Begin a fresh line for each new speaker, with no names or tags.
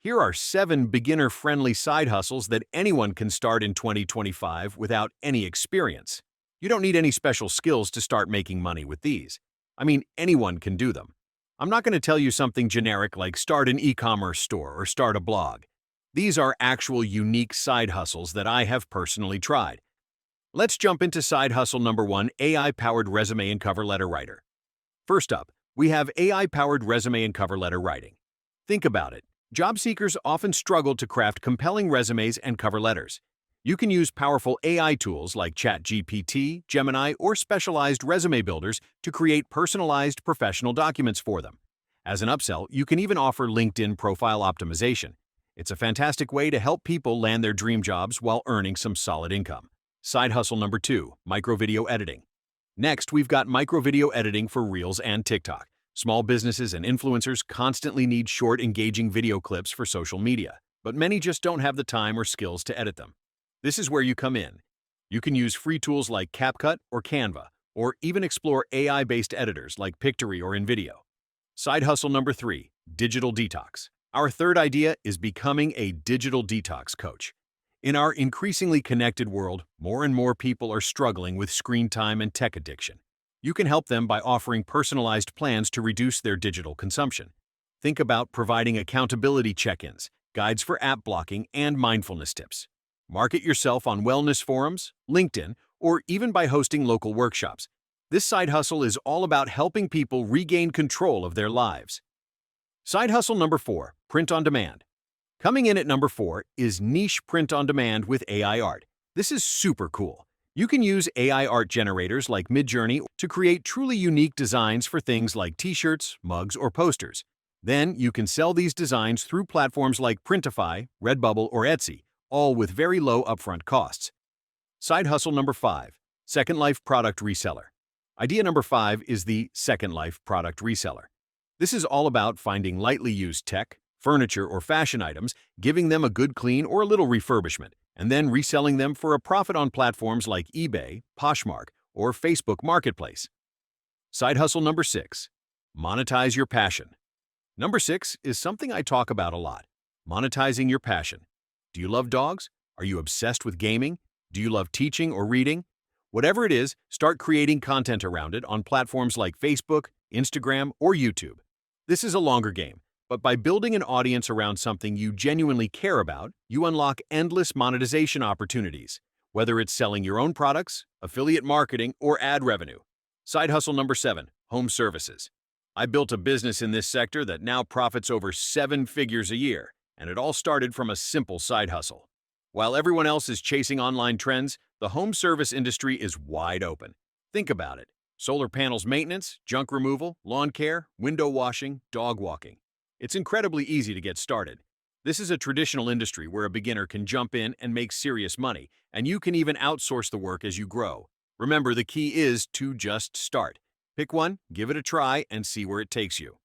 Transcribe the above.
Here are 7 beginner-friendly side hustles that anyone can start in 2025 without any experience. You don't need any special skills to start making money with these. I mean, anyone can do them. I'm not going to tell you something generic like start an e-commerce store or start a blog. These are actual unique side hustles that I have personally tried. Let's jump into side hustle number 1, AI-powered resume and cover letter writer. First up, we have AI-powered resume and cover letter writing. Think about it. Job seekers often struggle to craft compelling resumes and cover letters. You can use powerful AI tools like ChatGPT, Gemini, or specialized resume builders to create personalized professional documents for them. As an upsell, you can even offer LinkedIn profile optimization. It's a fantastic way to help people land their dream jobs while earning some solid income. Side hustle number 2, micro video editing. Next, we've got micro video editing for Reels and TikTok. Small businesses and influencers constantly need short, engaging video clips for social media, but many just don't have the time or skills to edit them. This is where you come in. You can use free tools like CapCut or Canva, or even explore AI-based editors like Pictory or InVideo. Side hustle number 3, digital detox. Our third idea is becoming a digital detox coach. In our increasingly connected world, more and more people are struggling with screen time and tech addiction. You can help them by offering personalized plans to reduce their digital consumption. Think about providing accountability check-ins, guides for app blocking, and mindfulness tips. Market yourself on wellness forums, LinkedIn, or even by hosting local workshops. This side hustle is all about helping people regain control of their lives. Side hustle number 4, print on demand. Coming in at number 4 is niche print on demand with AI art. This is super cool. You can use AI art generators like Midjourney to create truly unique designs for things like t-shirts, mugs, or posters. Then you can sell these designs through platforms like Printify, Redbubble, or Etsy, all with very low upfront costs. Side hustle number 5, Second Life product reseller. Idea number 5 is the Second Life product reseller. This is all about finding lightly used tech, furniture, or fashion items, giving them a good clean or a little refurbishment, and then reselling them for a profit on platforms like eBay, Poshmark, or Facebook Marketplace. Side hustle number 6, monetize your passion. Number 6 is something I talk about a lot, monetizing your passion. Do you love dogs? Are you obsessed with gaming? Do you love teaching or reading? Whatever it is, start creating content around it on platforms like Facebook, Instagram, or YouTube. This is a longer game, but by building an audience around something you genuinely care about, you unlock endless monetization opportunities, whether it's selling your own products, affiliate marketing, or ad revenue. Side hustle number 7, home services. I built a business in this sector that now profits over 7 figures a year, and it all started from a simple side hustle. While everyone else is chasing online trends, the home service industry is wide open. Think about it. Solar panels maintenance, junk removal, lawn care, window washing, dog walking. It's incredibly easy to get started. This is a traditional industry where a beginner can jump in and make serious money, and you can even outsource the work as you grow. Remember, the key is to just start. Pick one, give it a try, and see where it takes you.